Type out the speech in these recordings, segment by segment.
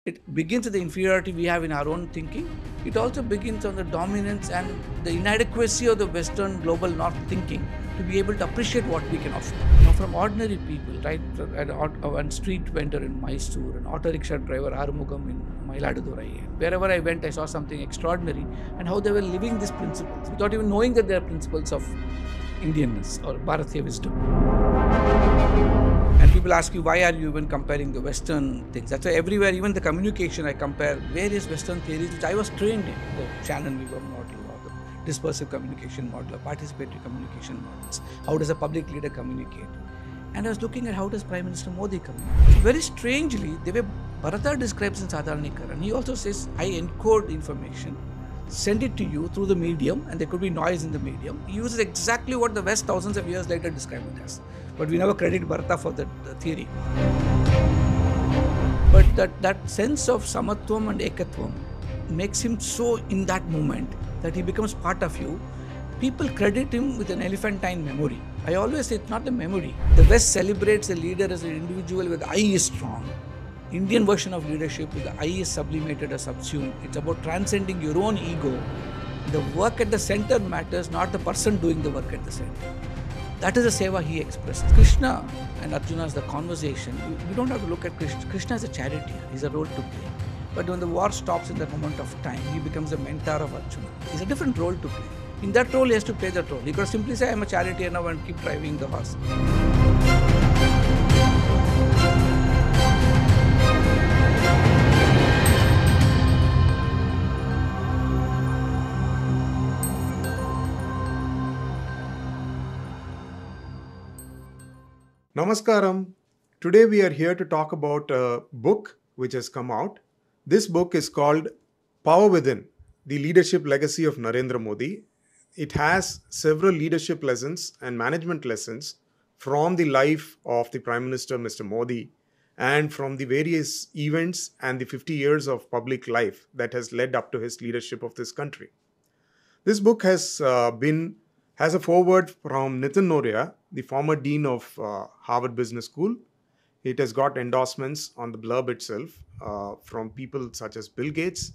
It begins with the inferiority we have in our own thinking. It also begins on the dominance and the inadequacy of the Western global North thinking to be able to appreciate what we can offer. Now, from ordinary people, right, a street vendor in Mysore, an auto rickshaw driver, Arumugam in Mailadurai, wherever I went, I saw something extraordinary and how they were living these principles without even knowing that they are principles of Indianness or Bharatiya wisdom. And people ask you, why are you even comparing the Western things? That's why everywhere, even the communication, I compare various Western theories which I was trained in. The Shannon-Weaver model or the dispersive communication model or participatory communication models. How does a public leader communicate? And I was looking at how does Prime Minister Modi communicate. So very strangely, the way Bharata describes in Sadharanikaran, he also says, I encode information, send it to you through the medium, and there could be noise in the medium. He uses exactly what the West thousands of years later described it as. But we never credit Bharata for that theory. But that sense of samatvam and ekatvam makes him so in that moment that he becomes part of you. People credit him with an elephantine memory. I always say it's not a memory. The West celebrates a leader as an individual where the I is strong. Indian version of leadership with the I is sublimated or subsumed. It's about transcending your own ego. The work at the center matters, not the person doing the work at the center. That is the seva he expressed. Krishna and Arjuna's the conversation. You don't have to look at Krishna. Krishna is a charioteer. He's a role to play. But when the war stops in that moment of time, he becomes a mentor of Arjuna. He's a different role to play. In that role, he has to play that role. He could simply say, I'm a charioteer now and keep driving the horse. Namaskaram. Today we are here to talk about a book which has come out. This book is called Power Within, the Leadership Legacy of Narendra Modi. It has several leadership lessons and management lessons from the life of the Prime Minister, Mr. Modi, and from the various events and the 50 years of public life that has led up to his leadership of this country. This book has a foreword from Nitin Noria, the former dean of Harvard Business School. It has got endorsements on the blurb itself from people such as Bill Gates,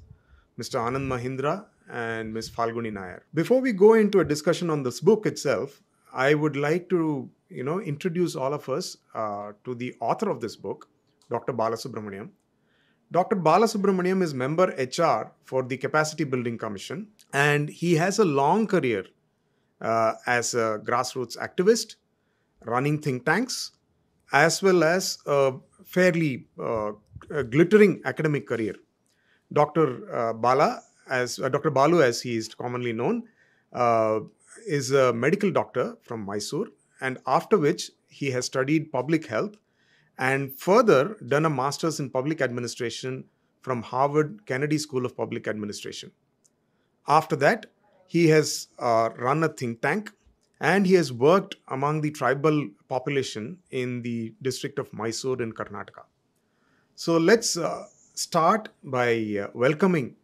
Mr. Anand Mahindra, and Ms. Falguni Nair. Before we go into a discussion on this book itself, I would like to introduce all of us to the author of this book, Dr. Balasubramaniam. Dr. Balasubramaniam is member HR for the Capacity Building Commission, and he has a long career as a grassroots activist, running think tanks, as well as a fairly glittering academic career. Dr. Dr. Balu, as he is commonly known, is a medical doctor from Mysore, and after which he has studied public health and further done a master's in public administration from Harvard Kennedy School of Public Administration. After that, he has run a think tank and he has worked among the tribal population in the district of Mysore in Karnataka. So let's start by welcoming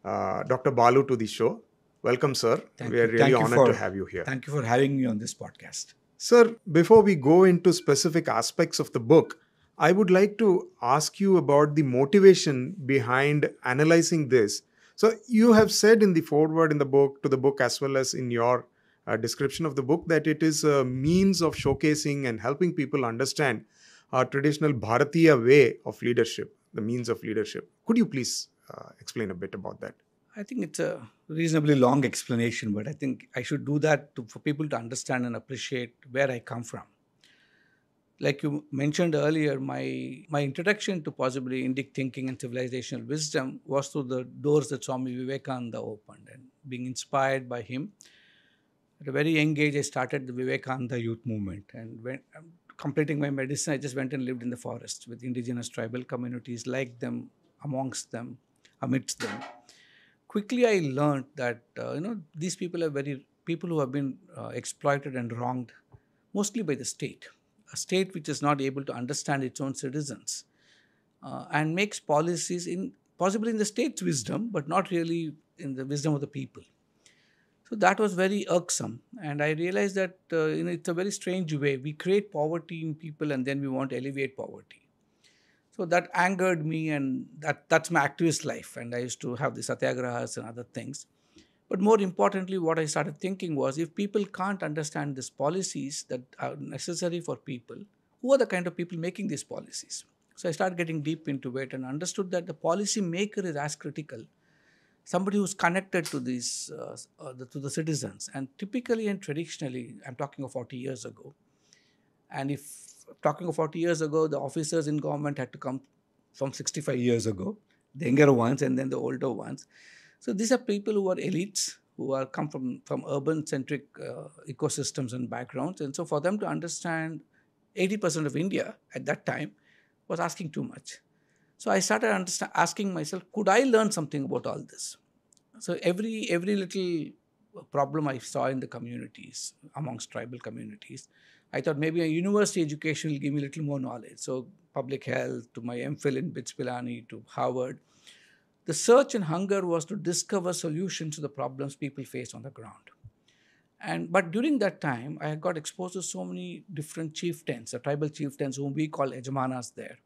Dr. Balu to the show. Welcome, sir. We are really honored to have you here. Thank you for having me on this podcast. Sir, before we go into specific aspects of the book, I would like to ask you about the motivation behind analyzing this. So you have said in the foreword in the book, to the book, as well as in your description of the book, that it is a means of showcasing and helping people understand our traditional Bharatiya way of leadership, the means of leadership. Could you please explain a bit about that? I think it's a reasonably long explanation, but I think I should do that for people to understand and appreciate where I come from. Like you mentioned earlier, my introduction to possibly Indic thinking and civilizational wisdom was through the doors that Swami Vivekananda opened, and being inspired by him. At a very young age, I started the Vivekananda youth movement, and when completing my medicine, I just went and lived in the forest with indigenous tribal communities, like them, amongst them, amidst them. Quickly, I learned that these people are people who have been exploited and wronged, mostly by the state. A state which is not able to understand its own citizens and makes policies possibly in the state's wisdom, but not really in the wisdom of the people. So that was very irksome, and I realized that it's a very strange way. We create poverty in people and then we want to alleviate poverty. So that angered me, and that's my activist life. And I used to have the satyagrahas and other things. But more importantly, what I started thinking was, if people can't understand these policies that are necessary for people, who are the kind of people making these policies? So I started getting deep into it and understood that the policy maker is as critical, somebody who's connected to these to the citizens. And typically and traditionally, I'm talking of 40 years ago. And if talking of 40 years ago, the officers in government had to come from 65 years ago, the younger ones and then the older ones. So these are people who are elites, who are come from urban-centric ecosystems and backgrounds. And so for them to understand 80% of India at that time was asking too much. So I started asking myself, could I learn something about all this? So every little problem I saw in the communities, amongst tribal communities, I thought maybe a university education will give me a little more knowledge. So public health, to my MPhil in BITS Pilani, to Harvard. The search and hunger was to discover solutions to the problems people face on the ground. But during that time, I got exposed to so many different chieftains, the tribal chieftains whom we call Ejmanas there.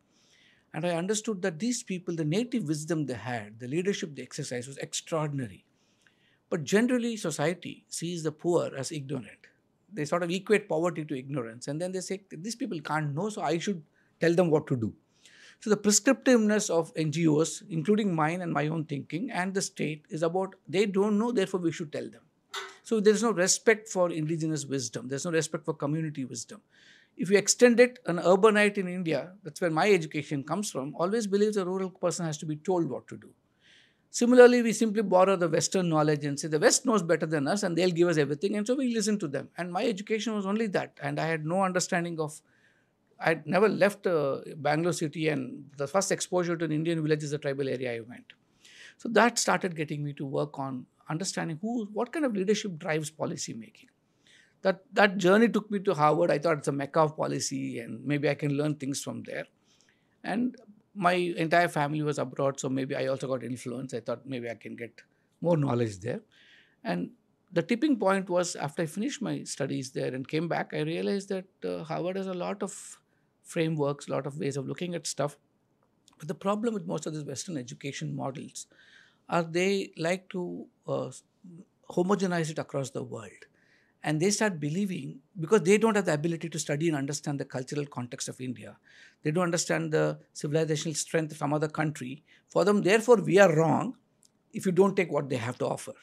And I understood that these people, the native wisdom they had, the leadership they exercised was extraordinary. But generally, society sees the poor as ignorant. They sort of equate poverty to ignorance. And then they say, these people can't know, so I should tell them what to do. So the prescriptiveness of NGOs, including mine and my own thinking, and the state is about they don't know, therefore we should tell them. So there is no respect for indigenous wisdom. There's no respect for community wisdom. If you extend it, an urbanite in India, that's where my education comes from, always believes a rural person has to be told what to do. Similarly, we simply borrow the Western knowledge and say the West knows better than us and they'll give us everything, and so we listen to them. And my education was only that, and I had no understanding of, I'd never left Bangalore city, and the first exposure to an Indian village is a tribal area I went. So that started getting me to work on understanding what kind of leadership drives policy making. That journey took me to Harvard. I thought it's a mecca of policy and maybe I can learn things from there. And my entire family was abroad, so maybe I also got influence. I thought maybe I can get more knowledge there. And the tipping point was after I finished my studies there and came back, I realized that Harvard has a lot of frameworks, a lot of ways of looking at stuff. But the problem with most of these Western education models are they like to homogenize it across the world. And they start believing, because they don't have the ability to study and understand the cultural context of India, they don't understand the civilizational strength of some other country. For them, therefore, we are wrong if you don't take what they have to offer.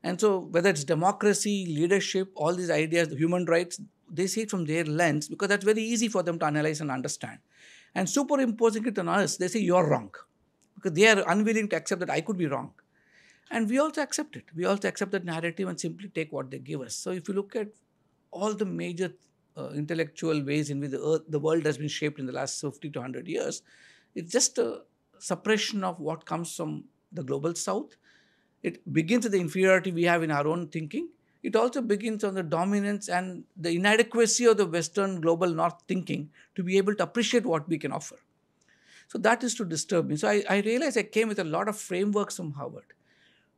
And so whether it's democracy, leadership, all these ideas, human rights, they see it from their lens because that's very easy for them to analyze and understand. And superimposing it on us, they say you're wrong because they are unwilling to accept that I could be wrong. And we also accept it. We also accept that narrative and simply take what they give us. So if you look at all the major intellectual ways in which the world has been shaped in the last 50 to 100 years, it's just a suppression of what comes from the global south. It begins with the inferiority we have in our own thinking. It also begins on the dominance and the inadequacy of the Western global north thinking to be able to appreciate what we can offer. So that is to disturb me. So I realized I came with a lot of frameworks from Harvard,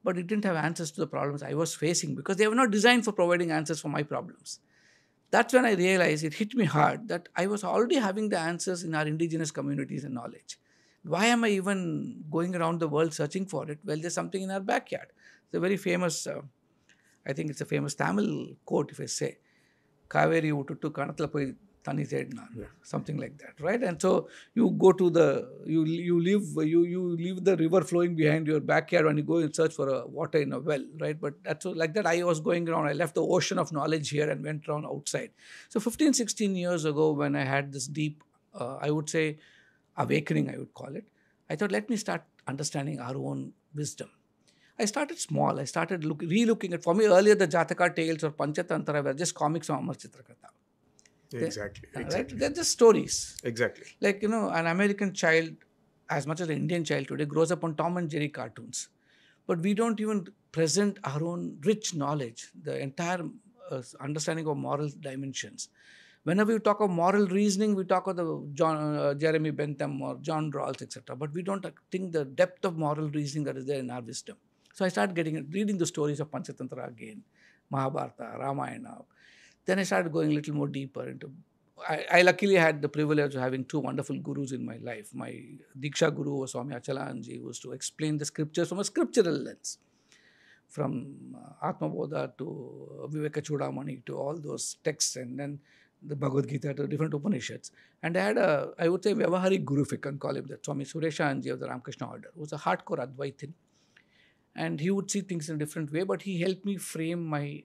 but it didn't have answers to the problems I was facing because they were not designed for providing answers for my problems. That's when I realized, it hit me hard, that I was already having the answers in our indigenous communities and knowledge. Why am I even going around the world searching for it? Well, there's something in our backyard. It's a very famous, I think it's a famous Tamil quote, if I say, Kaveri ututtu kanathla poi tani zedna, something like that, right? And so you go to you leave the river flowing behind your backyard and you go and search for a water in a well, right? But that's so, like that I was going around. I left the ocean of knowledge here and went around outside. So 15, 16 years ago, when I had this deep, I would say, awakening, I would call it, I thought, let me start understanding our own wisdom. I started small. I started re-looking at, for me earlier, the Jataka tales or Panchatantra were just comics from Amar Chitrakatha. Exactly. Right? They're just stories. Exactly. Like, an American child, as much as an Indian child today, grows up on Tom and Jerry cartoons. But we don't even present our own rich knowledge, the entire understanding of moral dimensions. Whenever we talk of moral reasoning, we talk of the Jeremy Bentham or John Rawls, etc. But we don't think the depth of moral reasoning that is there in our wisdom. So I started reading the stories of Panchatantra again, Mahabharata, Ramayana. Then I started going a little more deeper into I luckily had the privilege of having two wonderful gurus in my life. My Diksha guru was Swami Achalanji, who was to explain the scriptures from a scriptural lens, from Atma Bodha to Viveka Chudamani to all those texts, and then the Bhagavad Gita to different Upanishads. And I had I would say, Vyavahari guru, if you can call him that, Swami Sureshanji of the Ramakrishna order, who was a hardcore Advaitin. And he would see things in a different way, but he helped me frame my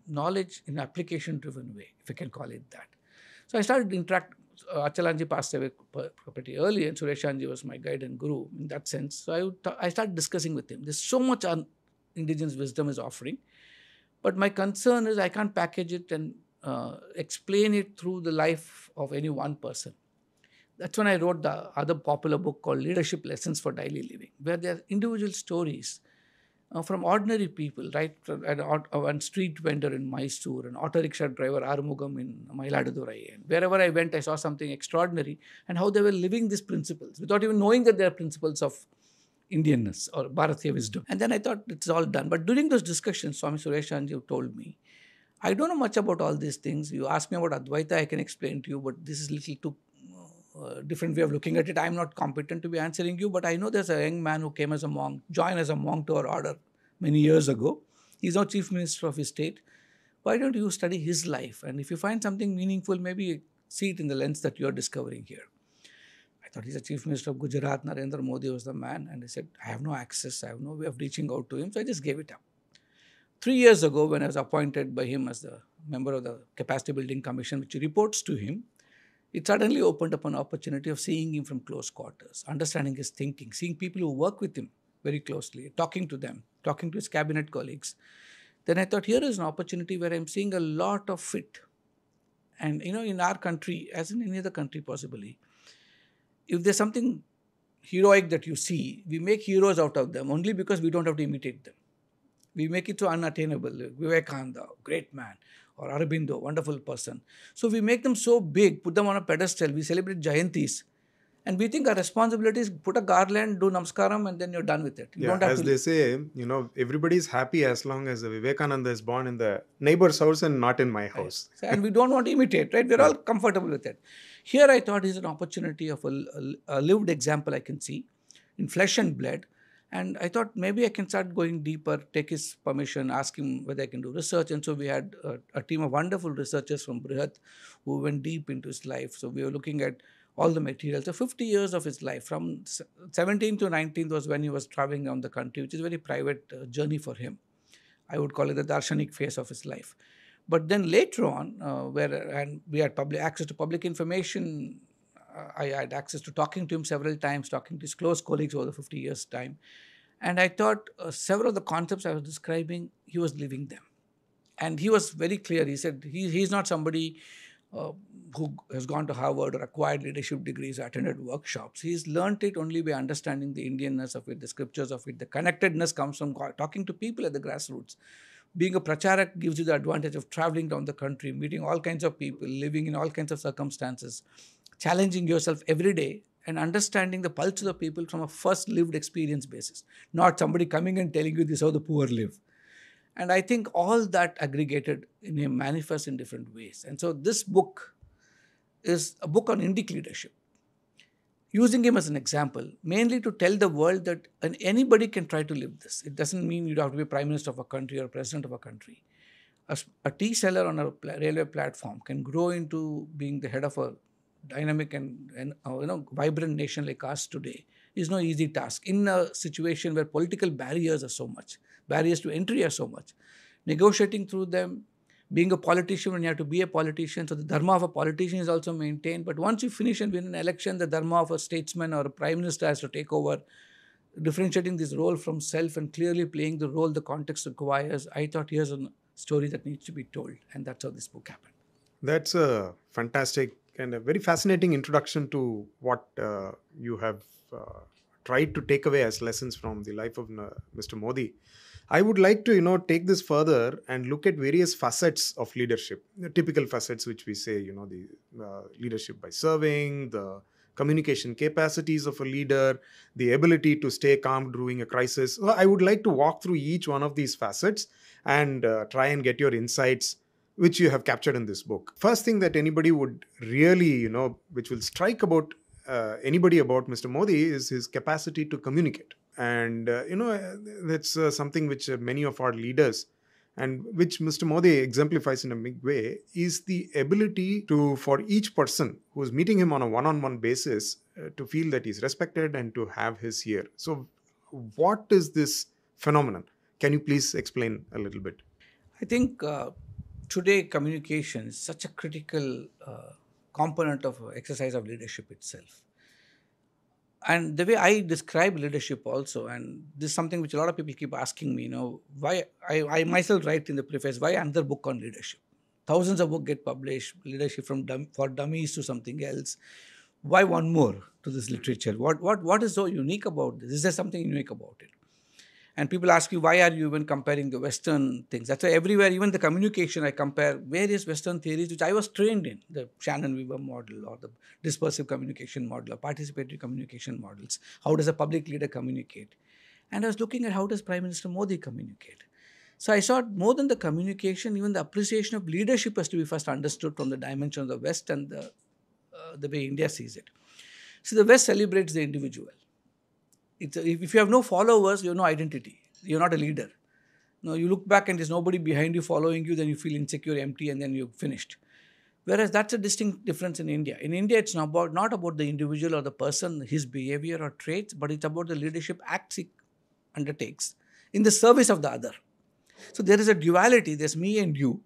knowledge in an application-driven way, if you can call it that. So I started interact. Achalanji passed away pretty early, and Sureshanji was my guide and guru in that sense. So I started discussing with him. There's so much indigenous wisdom is offering, but my concern is I can't package it and explain it through the life of any one person. That's when I wrote the other popular book called Leadership Lessons for Daily Living, where there are individual stories from ordinary people, right? One street vendor in Mysore, an auto rickshaw driver, Arumugam in Mayiladurai. And wherever I went, I saw something extraordinary, and how they were living these principles without even knowing that they are principles of Indianness or Bharatiya wisdom. And then I thought it's all done. But during those discussions, Swami Sureshanji told me, I don't know much about all these things. You ask me about Advaita, I can explain to you, but this is little too different way of looking at it. I'm not competent to be answering you, but I know there's a young man who came as a monk, joined as a monk to our order many years ago. He's now chief minister of his state. Why don't you study his life? And if you find something meaningful, maybe see it in the lens that you're discovering here. I thought he's a chief minister of Gujarat. Narendra Modi was the man. And I said, I have no access. I have no way of reaching out to him. So I just gave it up. 3 years ago, when I was appointed by him as the member of the Capacity Building Commission, which reports to him, it suddenly opened up an opportunity of seeing him from close quarters, understanding his thinking, seeing people who work with him very closely, talking to them, talking to his cabinet colleagues. Then I thought, here is an opportunity where I'm seeing a lot of fit. And, in our country, as in any other country possibly, if there's something heroic that you see, we make heroes out of them only because we don't have to imitate them. We make it so unattainable. Vivekananda, great man. Or Aurobindo, wonderful person. So we make them so big, put them on a pedestal. We celebrate Jayantis. And we think our responsibility is put a garland, do namaskaram, and then you're done with it. You don't have as they say, everybody's happy as long as Vivekananda is born in the neighbor's house and not in my house. Right. And we don't want to imitate, right? We're all comfortable with it. Here I thought is an opportunity of a lived example I can see in flesh and blood. And I thought maybe I can start going deeper, take his permission, ask him whether I can do research. And so we had a team of wonderful researchers from Brihat who went deep into his life. So we were looking at all the materials. So 50 years of his life, from 17 to 19 was when he was traveling around the country, which is a very private journey for him. I would call it the darshanik phase of his life. But then later on, we had access to public information, I had access to talking to him several times, talking to his close colleagues over the 50 years' time. And I thought several of the concepts I was describing, he was living them. And he was very clear. He said he's not somebody who has gone to Harvard or acquired leadership degrees or attended workshops. He's learned it only by understanding the Indianness of it, the scriptures of it. The connectedness comes from talking to people at the grassroots. Being a pracharak gives you the advantage of traveling down the country, meeting all kinds of people, living in all kinds of circumstances, challenging yourself every day and understanding the pulse of the people from a first lived experience basis, not somebody coming and telling you this is how the poor live. And I think all that aggregated in him manifests in different ways. And so this book is a book on Indic leadership, using him as an example, mainly to tell the world that anybody can try to live this. It doesn't mean you have to be prime minister of a country or president of a country. A tea seller on a railway platform can grow into being the head of a dynamic and vibrant nation like ours today is no easy task in a situation where political barriers are so much, barriers to entry are so much. Negotiating through them, being a politician when you have to be a politician, so the dharma of a politician is also maintained. But once you finish and win an election, the dharma of a statesman or a prime minister has to take over, differentiating this role from self and clearly playing the role the context requires. I thought here's a story that needs to be told, and that's how this book happened. That's a fantastic and a very fascinating introduction to what you have tried to take away as lessons from the life of Mr. Modi. I would like to, take this further and look at various facets of leadership, the typical facets which we say, the leadership by serving, the communication capacities of a leader, the ability to stay calm during a crisis. So I would like to walk through each one of these facets and try and get your insights which you have captured in this book. First thing that anybody would really, which will strike about anybody about Mr. Modi is his capacity to communicate. And, that's something which many of our leaders, and which Mr. Modi exemplifies in a big way, is the ability for each person who is meeting him on a one-on-one basis to feel that he's respected and to have his ear. So what is this phenomenon? Can you please explain a little bit? I think today communication is such a critical component of exercise of leadership itself. And the way I describe leadership also, and this is something which a lot of people keep asking me, why I myself write in the preface, why another book on leadership? Thousands of books get published, leadership for dummies to something else. Why one more to this literature? What is so unique about this? Is there something unique about it? And people ask you, why are you even comparing the Western things? That's why everywhere, even the communication, I compare various Western theories which I was trained in, the Shannon-Weaver model or the dispersive communication model or participatory communication models. How does a public leader communicate? And I was looking at how does Prime Minister Modi communicate? So I saw more than the communication, even the appreciation of leadership has to be first understood from the dimension of the West and the way India sees it. So the West celebrates the individual. If you have no followers, you have no identity. You're not a leader. No, you look back and there's nobody behind you following you, then you feel insecure, empty, and then you're finished. Whereas that's a distinct difference in India. In India, it's not about the individual or the person, his behavior or traits, but it's about the leadership acts he undertakes in the service of the other. So there is a duality. There's me and you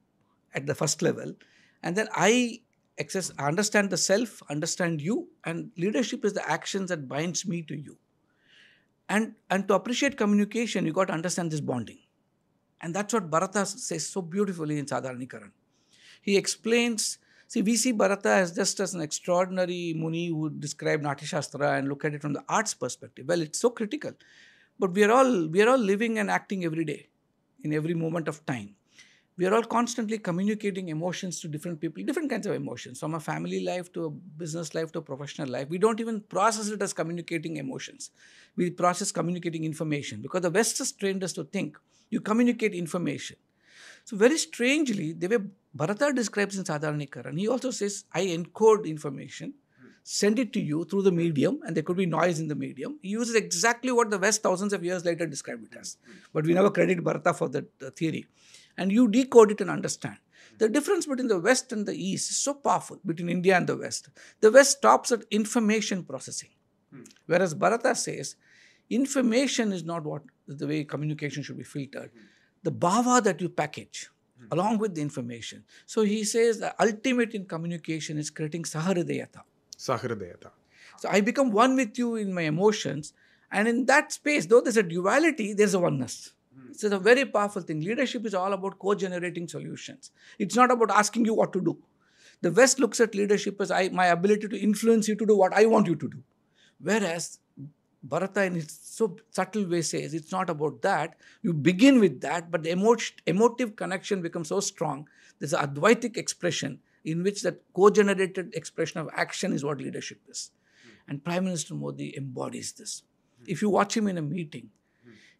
at the first level. And then I understand the self, understand you, and leadership is the actions that binds me to you. And to appreciate communication, you got to understand this bonding. And that's what Bharata says so beautifully in Sadharanikaran. He explains, we see Bharata as just as an extraordinary Muni who would describe Natya Shastra and look at it from the arts perspective. Well, it's so critical. But we are all living and acting every day, in every moment of time. We are all constantly communicating emotions to different people, different kinds of emotions, from a family life to a business life to a professional life. We don't even process it as communicating emotions. We process communicating information because the West has trained us to think you communicate information. So very strangely, the way Bharata describes in Sadharanikaran, he also says, I encode information, send it to you through the medium, and there could be noise in the medium. He uses exactly what the West thousands of years later described it as. But we never credit Bharata for that theory. And you decode it and understand. The difference between the West and the East is so powerful, between India and the West. The West stops at information processing. Whereas Bharata says, information is not what the way communication should be filtered. The bhava that you package along with the information. So he says the ultimate in communication is creating sahridayata. Sahridayata. So I become one with you in my emotions. And in that space, though there's a duality, there's a oneness. It's a very powerful thing. Leadership is all about co-generating solutions. It's not about asking you what to do. The West looks at leadership as my ability to influence you to do what I want you to do. Whereas Bharata in his so subtle way says it's not about that. You begin with that, but the emotive connection becomes so strong. There's an Advaitic expression in which that co-generated expression of action is what leadership is. And Prime Minister Modi embodies this. If you watch him in a meeting,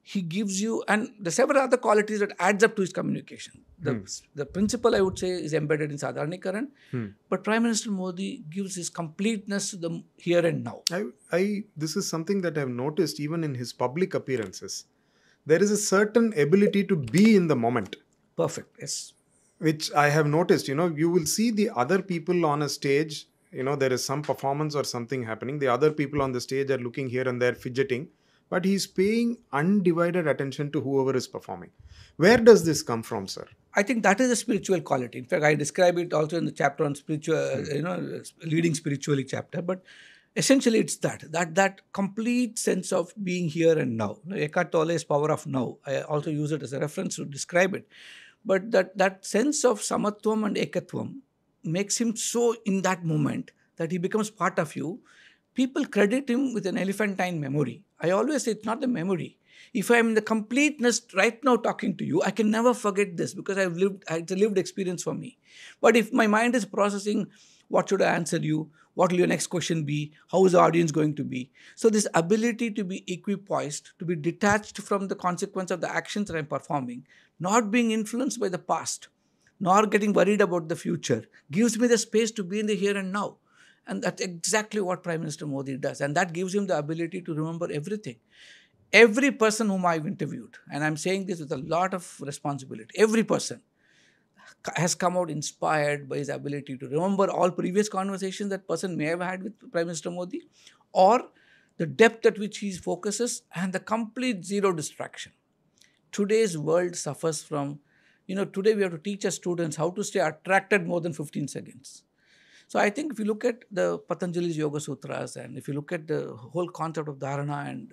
he gives you, and the several other qualities that adds up to his communication. The principle, I would say, is embedded in Sadharanikaran. But Prime Minister Modi gives his completeness to the here and now. This is something that I've noticed even in his public appearances. There is a certain ability to be in the moment. Perfect, yes. Which I have noticed, you will see the other people on a stage, there is some performance or something happening. The other people on the stage are looking here and there, fidgeting. But he's paying undivided attention to whoever is performing. Where does this come from, sir? I think that is a spiritual quality. In fact, I describe it also in the chapter on spiritual, leading spiritually chapter. But essentially, it's that complete sense of being here and now. Eckhart Tolle's power of now. I also use it as a reference to describe it. But that sense of samatvam and ekatvam makes him so in that moment that he becomes part of you. People credit him with an elephantine memory. I always say it's not the memory. If I'm in the completeness right now talking to you, I can never forget this because it's a lived experience for me. But if my mind is processing, what should I answer you? What will your next question be? How is the audience going to be? So this ability to be equipoised, to be detached from the consequence of the actions that I'm performing, not being influenced by the past, nor getting worried about the future. Gives me the space to be in the here and now. And that's exactly what Prime Minister Modi does. And that gives him the ability to remember everything. Every person whom I've interviewed, and I'm saying this with a lot of responsibility, every person has come out inspired by his ability to remember all previous conversations that person may have had with Prime Minister Modi, or the depth at which he focuses and the complete zero distraction. Today's world suffers from, today we have to teach our students how to stay attracted more than 15 seconds. So I think if you look at the Patanjali's Yoga Sutras, and if you look at the whole concept of dharana,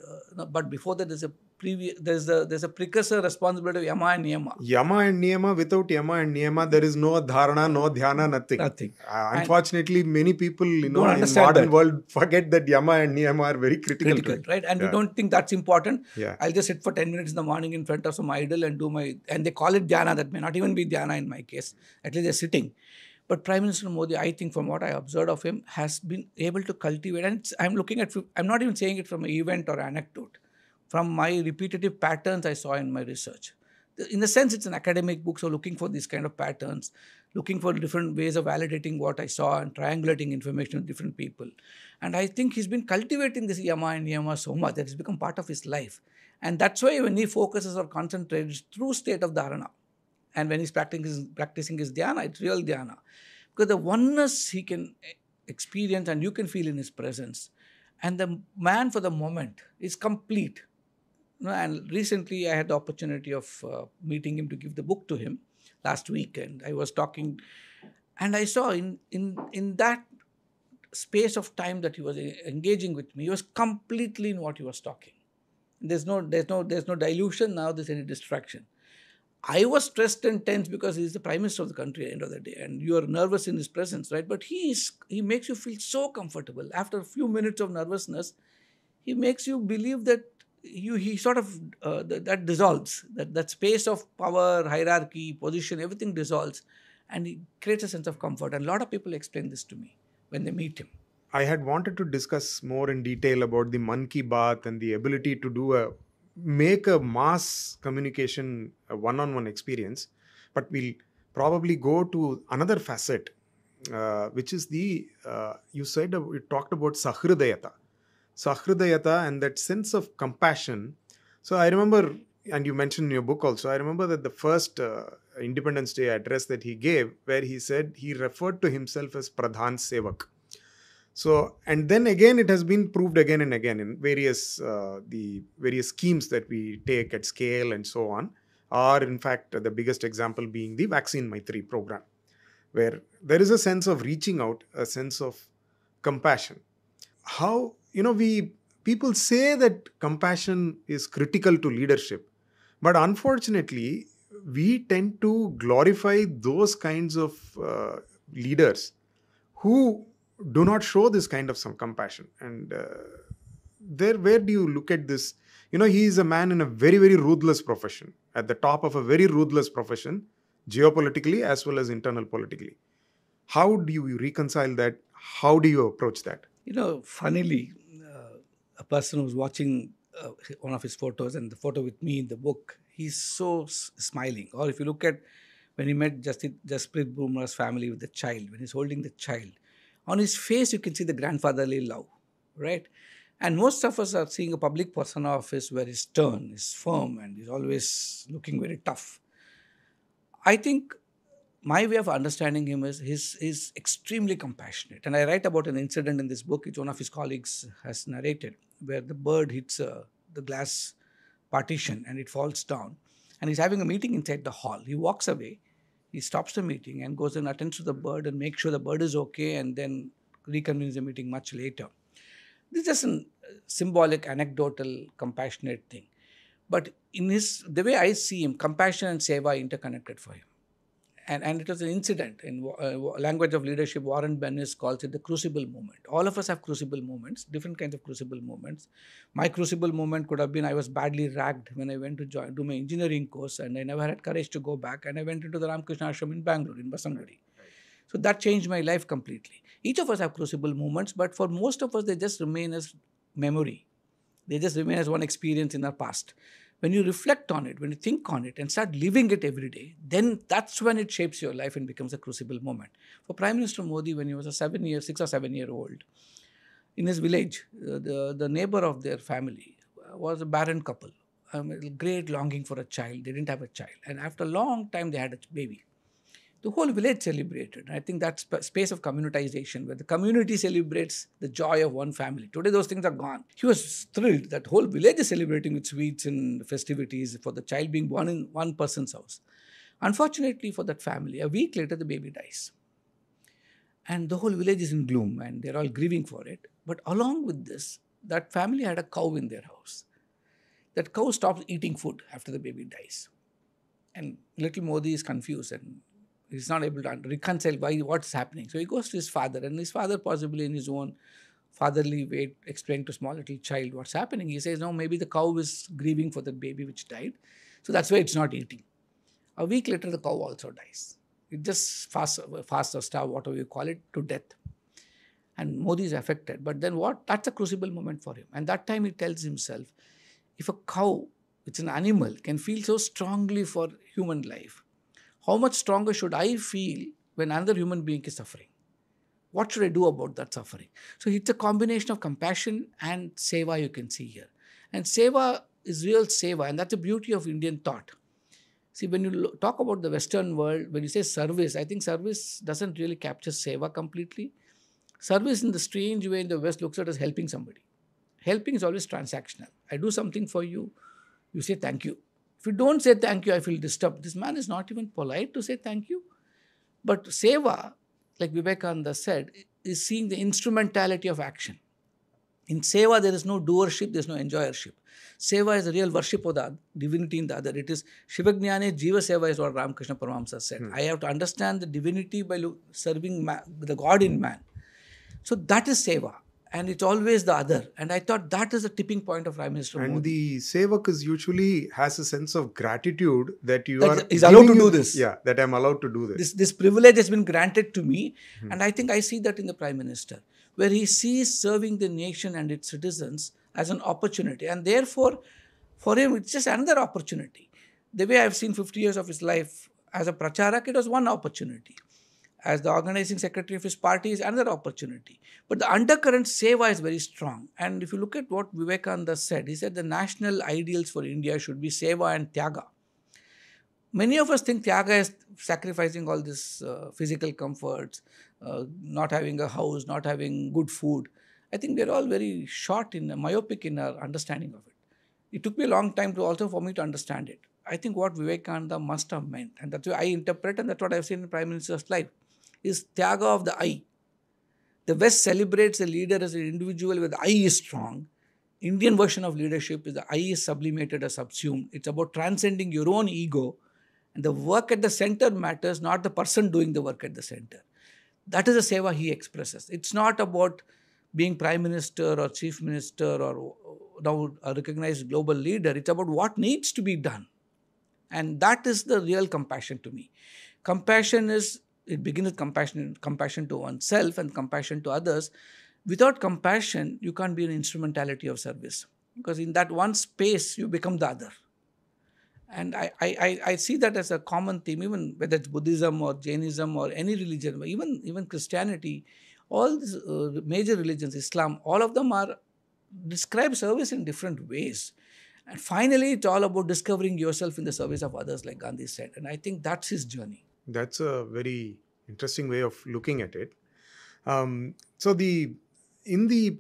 but before that there's a precursor responsibility of yama and niyama. Yama and niyama. Without yama and niyama, there is no dharana, no dhyana, nothing. Nothing. Unfortunately, many people, in understand modern that. world, forget that yama and niyama are very critical. Right? And we don't think that's important. Yeah. I'll just sit for 10 minutes in the morning in front of some idol and and they call it dhyana. That may not even be dhyana in my case. At least they're sitting. But Prime Minister Modi, I think from what I observed of him, has been able to cultivate, and I'm not even saying it from an event or anecdote, from my repetitive patterns I saw in my research. In the sense, it's an academic book, so looking for these kind of patterns, looking for different ways of validating what I saw and triangulating information with different people. And I think he's been cultivating this yama and niyama so much that it's become part of his life. And that's why when he focuses or concentrates through state of dharana, and when he's practicing his dhyana, it's real dhyana. Because the oneness he can experience and you can feel in his presence. And the man for the moment is complete. And recently I had the opportunity of meeting him to give the book to him last week. And I was talking, and I saw in that space of time that he was engaging with me, he was completely in what he was talking. There's no dilution now, there's any distraction. I was stressed and tense because he's the Prime Minister of the country at the end of the day, and you are nervous in his presence, right? But he makes you feel so comfortable. After a few minutes of nervousness, he makes you believe that he sort of, that dissolves. That space of power, hierarchy, position, everything dissolves, and he creates a sense of comfort. And a lot of people explain this to me when they meet him. I had wanted to discuss more in detail about the Mann Ki Baat and the ability to make a mass communication a one-on-one experience, but we'll probably go to another facet, which is you talked about Sahridayata and that sense of compassion. So I remember, and you mentioned in your book also, I remember that the first Independence Day address that he gave, where he said he referred to himself as Pradhan Sevak. So, and then again, it has been proved again and again in various schemes that we take at scale and so on, or in fact, the biggest example being the Vaccine Maitri program, where there is a sense of reaching out, a sense of compassion. How, people say that compassion is critical to leadership, but unfortunately, we tend to glorify those kinds of leaders who do not show this kind of some compassion. And where do you look at this? He is a man in a very, very ruthless profession, at the top of a very ruthless profession, geopolitically as well as internal politically. How do you reconcile that? How do you approach that? Funnily, a person who's watching one of his photos and the photo with me in the book, he's so smiling. Or if you look at when he met Jasprit Bumrah's family with the child, when he's holding the child, on his face, you can see the grandfatherly love, right? And most of us are seeing a public persona of his where he's stern, he's firm, and he's always looking very tough. I think my way of understanding him is he's extremely compassionate. And I write about an incident in this book, which one of his colleagues has narrated, where the bird hits the glass partition and it falls down. And he's having a meeting inside the hall. He walks away. He stops the meeting and goes and attends to the bird and makes sure the bird is okay and then reconvenes the meeting much later. This is just a symbolic, anecdotal, compassionate thing. But the way I see him, compassion and seva are interconnected for him. And it was an incident. In language of leadership, Warren Bennis calls it the crucible moment. All of us have crucible moments, different kinds of crucible moments. My crucible moment could have been I was badly ragged when I went to do my engineering course, and I never had courage to go back, and I went into the Ramakrishna Ashram in Bangalore, in Basangadi. So that changed my life completely. Each of us have crucible moments, but for most of us, they just remain as memory. They just remain as one experience in our past. When you reflect on it, when you think on it and start living it every day, then that's when it shapes your life and becomes a crucible moment. For Prime Minister Modi, when he was a 6 or 7 year old, in his village, the neighbor of their family was a barren couple. A great longing for a child. They didn't have a child. And after a long time, they had a baby. The whole village celebrated. I think that's space of communitization where the community celebrates the joy of one family. Today, those things are gone. He was thrilled that whole village is celebrating with sweets and festivities for the child being born in one person's house. Unfortunately for that family, a week later, the baby dies. And the whole village is in gloom and they're all grieving for it. But along with this, that family had a cow in their house. That cow stops eating food after the baby dies. And little Modi is confused and he's not able to reconcile what's happening. So he goes to his father, and his father, possibly in his own fatherly way, explaining to small little child what's happening. He says, no, maybe the cow is grieving for the baby which died. So that's why it's not eating. A week later, the cow also dies. It just fast or starve, whatever you call it, to death. And Modi is affected. But then what? That's a crucible moment for him. And that time he tells himself, if a cow, it's an animal, can feel so strongly for human life, how much stronger should I feel when another human being is suffering? What should I do about that suffering? So it's a combination of compassion and seva you can see here. And seva is real seva, and that's the beauty of Indian thought. See, when you talk about the Western world, when you say service, I think service doesn't really capture seva completely. Service in the strange way in the West looks at as helping somebody. Helping is always transactional. I do something for you, you say thank you. If you don't say thank you, I feel disturbed. This man is not even polite to say thank you. But seva, like Vivekananda said, is seeing the instrumentality of action. In seva, there is no doership, there is no enjoyership. Seva is the real worship of the divinity in the other. It is Shivajnane Jiva Seva is what Ramakrishna Paramahamsa said. I have to understand the divinity by serving the God in man. So that is seva. And it's always the other. And I thought that is the tipping point of Prime Minister Modi. And the sevak is usually has a sense of gratitude that you is allowed to do this. Yeah, that I'm allowed to do this. This privilege has been granted to me. And I think I see that in the Prime Minister, where he sees serving the nation and its citizens as an opportunity. And therefore, for him, it's just another opportunity. The way I've seen 50 years of his life as a pracharak, it was one opportunity. As the organizing secretary of his party is another opportunity. But the undercurrent seva is very strong. And if you look at what Vivekananda said, he said the national ideals for India should be seva and tyaga. Many of us think tyaga is sacrificing all this physical comforts, not having a house, not having good food. I think we're all very myopic in our understanding of it. It took me a long time for me to understand it. I think what Vivekananda must have meant, and that's what I interpret, and that's what I've seen in Prime Minister's life, is tyaga of the I. The West celebrates a leader as an individual where the I is strong. Indian version of leadership is the I is sublimated or subsumed. It's about transcending your own ego, and the work at the center matters, not the person doing the work at the center. That is the seva he expresses. It's not about being Prime Minister or Chief Minister or now a recognized global leader. It's about what needs to be done. And that is the real compassion to me. Compassion it begins with compassion to oneself and compassion to others. Without compassion, you can't be an instrumentality of service. Because in that one space, you become the other. And I see that as a common theme, even whether it's Buddhism or Jainism or any religion, even Christianity, all these major religions, Islam, all of them describe service in different ways. And finally, it's all about discovering yourself in the service of others, like Gandhi said. And I think that's his journey. That's a very interesting way of looking at it. So in the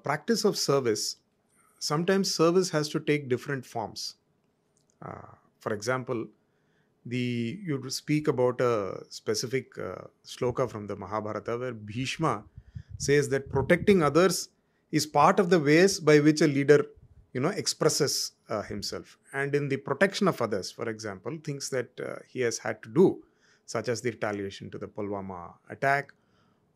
practice of service, sometimes service has to take different forms. For example, you speak about a specific shloka from the Mahabharata where Bhishma says that protecting others is part of the ways by which a leader expresses himself. And in the protection of others, for example, things that he has had to do, such as the retaliation to the Pulwama attack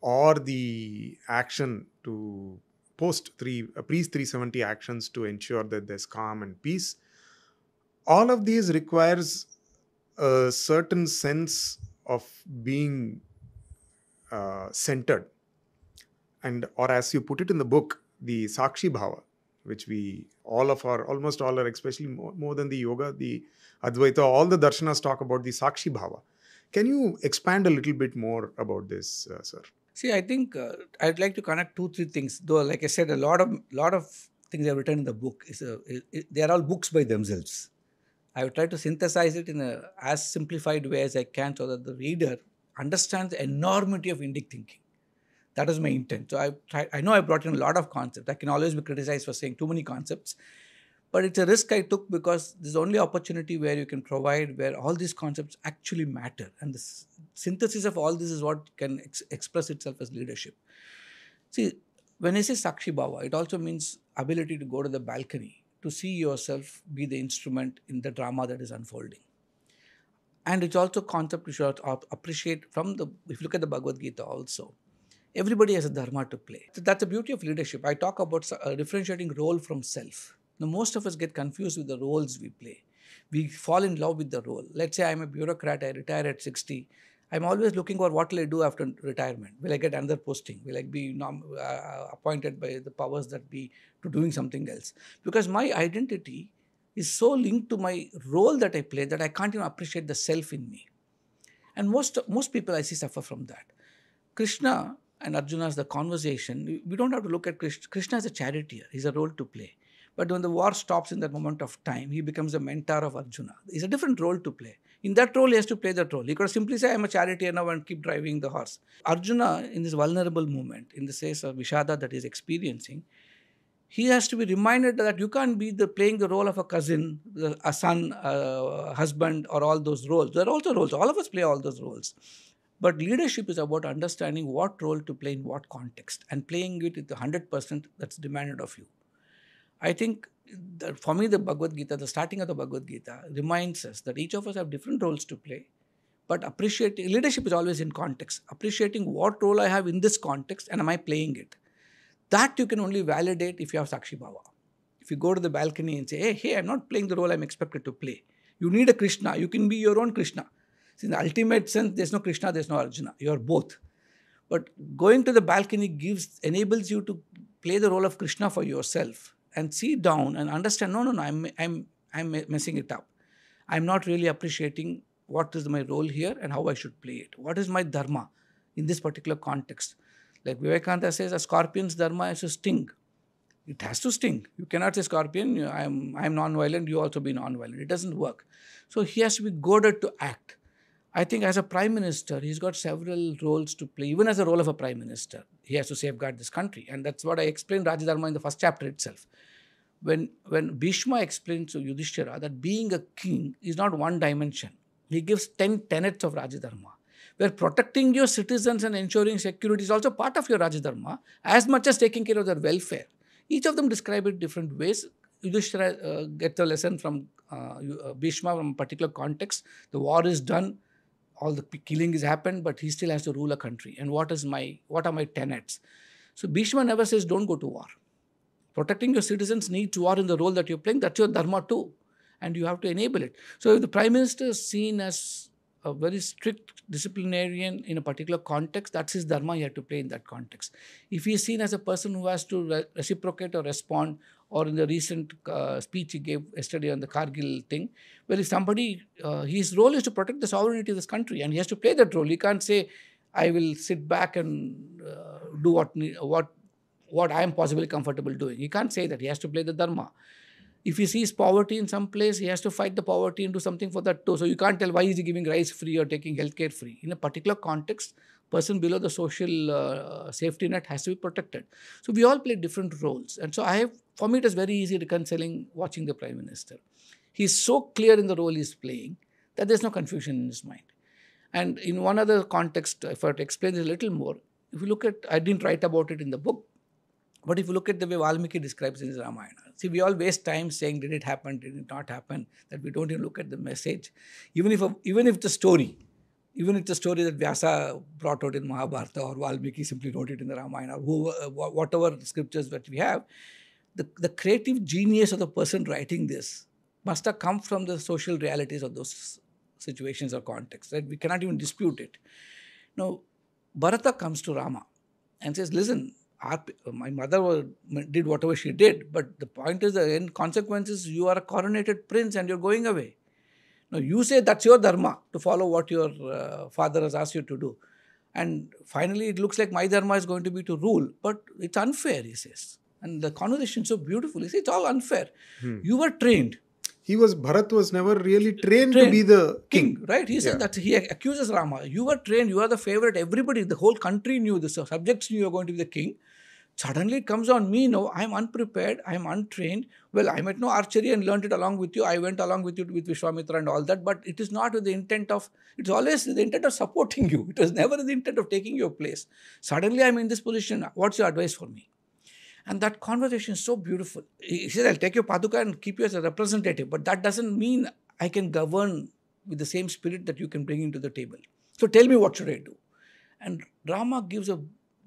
or the action to pre-370 actions to ensure that there's calm and peace. All of these requires a certain sense of being centered. Or as you put it in the book, the Sakshi Bhava, which we almost all are, especially more than the yoga, the Advaita, all the darshanas talk about the Sakshi Bhava. Can you expand a little bit more about this, sir? See, I think I'd like to connect two, three things. Though, like I said, a lot of things I've written in the book they are all books by themselves. I would try to synthesize it in a as simplified way as I can, so that the reader understands the enormity of Indic thinking. That is my intent. So I know I brought in a lot of concepts. I can always be criticized for saying too many concepts, but it's a risk I took because there's only opportunity where you can provide where all these concepts actually matter, and the synthesis of all this is what can express itself as leadership. See, when I say Sakshi Bhava, it also means ability to go to the balcony, to see yourself be the instrument in the drama that is unfolding. And it's also a concept you should appreciate if you look at the Bhagavad Gita also, everybody has a dharma to play. So that's the beauty of leadership. I talk about differentiating role from self. Now, most of us get confused with the roles we play. We fall in love with the role. Let's say I'm a bureaucrat, I retire at 60. I'm always looking for what will I do after retirement. Will I get another posting? Will I be appointed by the powers that be to doing something else? Because my identity is so linked to my role that I play that I can't even appreciate the self in me. And most people I see suffer from that. Krishna and Arjuna's the conversation, we don't have to look at Krishna. Krishna is a charioteer. He's a role to play. But when the war stops in that moment of time, he becomes a mentor of Arjuna. It's a different role to play. In that role, he has to play that role. He could simply say, I'm a charioteer now and keep driving the horse. Arjuna, in this vulnerable moment, in the sense of Vishada that he's experiencing, he has to be reminded that you can't be playing the role of a cousin, a son, a husband, or all those roles. There are also roles. All of us play all those roles. But leadership is about understanding what role to play in what context and playing it with the 100% that's demanded of you. I think that for me, the Bhagavad Gita, the starting of the Bhagavad Gita reminds us that each of us have different roles to play, but leadership is always in context. Appreciating what role I have in this context and am I playing it. That you can only validate if you have Sakshi Bhava. If you go to the balcony and say, hey, I'm not playing the role I'm expected to play. You need a Krishna. You can be your own Krishna. See, in the ultimate sense, there's no Krishna, there's no Arjuna. You're both. But going to the balcony enables you to play the role of Krishna for yourself and see down and understand, no, I'm messing it up. I'm not really appreciating what is my role here and how I should play it. What is my dharma in this particular context? Like Vivekananda says, a scorpion's dharma is to sting. It has to sting. You cannot say, Scorpion, I'm non-violent, you also be non-violent. It doesn't work. So he has to be goaded to act. I think as a prime minister, he's got several roles to play. Even as the role of a prime minister, he has to safeguard this country. And that's what I explained Rajadharma in the first chapter itself. When Bhishma explains to Yudhishthira that being a king is not one dimension, he gives 10 tenets of Rajadharma, where protecting your citizens and ensuring security is also part of your Rajadharma, as much as taking care of their welfare. Each of them describe it different ways. Yudhishthira gets a lesson from Bhishma from a particular context. The war is done, all the killing has happened, but he still has to rule a country. And what are my tenets? So Bhishma never says don't go to war. Protecting your citizens needs war in the role that you're playing. That's your dharma too. And you have to enable it. So if the prime minister is seen as a very strict disciplinarian in a particular context, that's his dharma, he had to play in that context. If he is seen as a person who has to reciprocate or respond, or in the recent speech he gave yesterday on the Kargil thing, well, if somebody, his role is to protect the sovereignty of this country and he has to play that role. He can't say, I will sit back and do what I am possibly comfortable doing. He can't say that. He has to play the dharma. If he sees poverty in some place, he has to fight the poverty and do something for that too. So you can't tell why is he giving rice free or taking healthcare free. In a particular context, person below the social safety net has to be protected. So we all play different roles. And so for me, it is very easy reconciling watching the Prime Minister. He's so clear in the role he's playing that there's no confusion in his mind. And in one other context, if I were to explain this a little more, if you look at, I didn't write about it in the book, but if you look at the way Valmiki describes in his Ramayana, see, we all waste time saying, did it happen, did it not happen, that we don't even look at the message. Even if the story that Vyasa brought out in Mahabharata or Valmiki simply wrote it in the Ramayana, or whatever scriptures that we have, the creative genius of the person writing this must have come from the social realities of those situations or contexts, right? We cannot even dispute it. Now, Bharata comes to Rama and says, listen, My mother did whatever she did, but the point is, the end consequence is you are a coronated prince and you're going away. Now, you say that's your dharma to follow what your father has asked you to do. And finally, it looks like my dharma is going to be to rule, but it's unfair, he says. And the conversation is so beautiful. He says, it's all unfair. You were trained. Bharat was never really trained to be the king. Right? He said that he accuses Rama. You were trained, you are the favorite. Everybody, the whole country knew, the subjects knew you were going to be the king. Suddenly it comes on me now. I'm unprepared. I'm untrained. Well, I might know archery and learned it along with you. I went along with you with Vishwamitra and all that. But it is not with the intent of, it's always the intent of supporting you. It was never the intent of taking your place. Suddenly I'm in this position. What's your advice for me? And that conversation is so beautiful. He says, I'll take your paduka and keep you as a representative. But that doesn't mean I can govern with the same spirit that you can bring into the table. So tell me, what should I do? And Rama gives a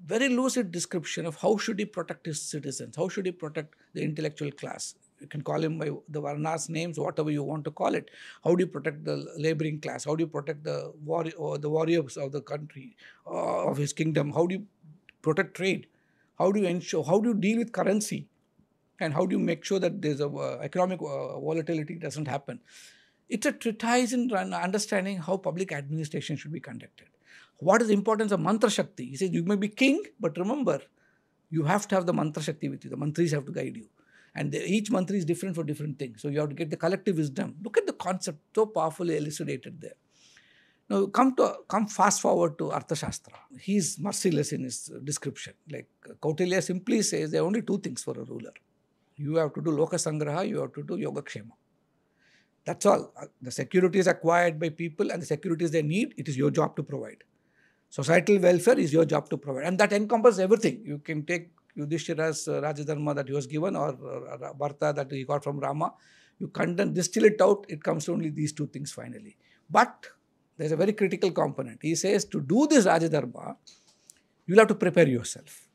very lucid description of how should he protect his citizens, how should he protect the intellectual class. You can call him by the Varnas names, whatever you want to call it. How do you protect the laboring class? How do you protect the warriors of the country, of his kingdom? How do you protect trade? How do you ensure, how do you deal with currency? And how do you make sure that there's a economic volatility doesn't happen? It's a treatise in understanding how public administration should be conducted. What is the importance of mantra shakti? He says, you may be king, but remember, you have to have the mantra shakti with you. The mantris have to guide you. And each mantra is different for different things. So you have to get the collective wisdom. Look at the concept, so powerfully elucidated there. Now come fast forward to Arthashastra. He's merciless in his description. Like Kautilya simply says, there are only two things for a ruler. You have to do Loka Sangraha, you have to do Yoga Kshema. That's all. The security is acquired by people and the securities they need, it is your job to provide. Societal welfare is your job to provide. And that encompasses everything. You can take Yudhishthira's Rajadharma that he was given or Bharta that he got from Rama. You distill it out, it comes to only these two things finally. But there's a very critical component. He says to do this Rajadharma, you'll have to prepare yourself.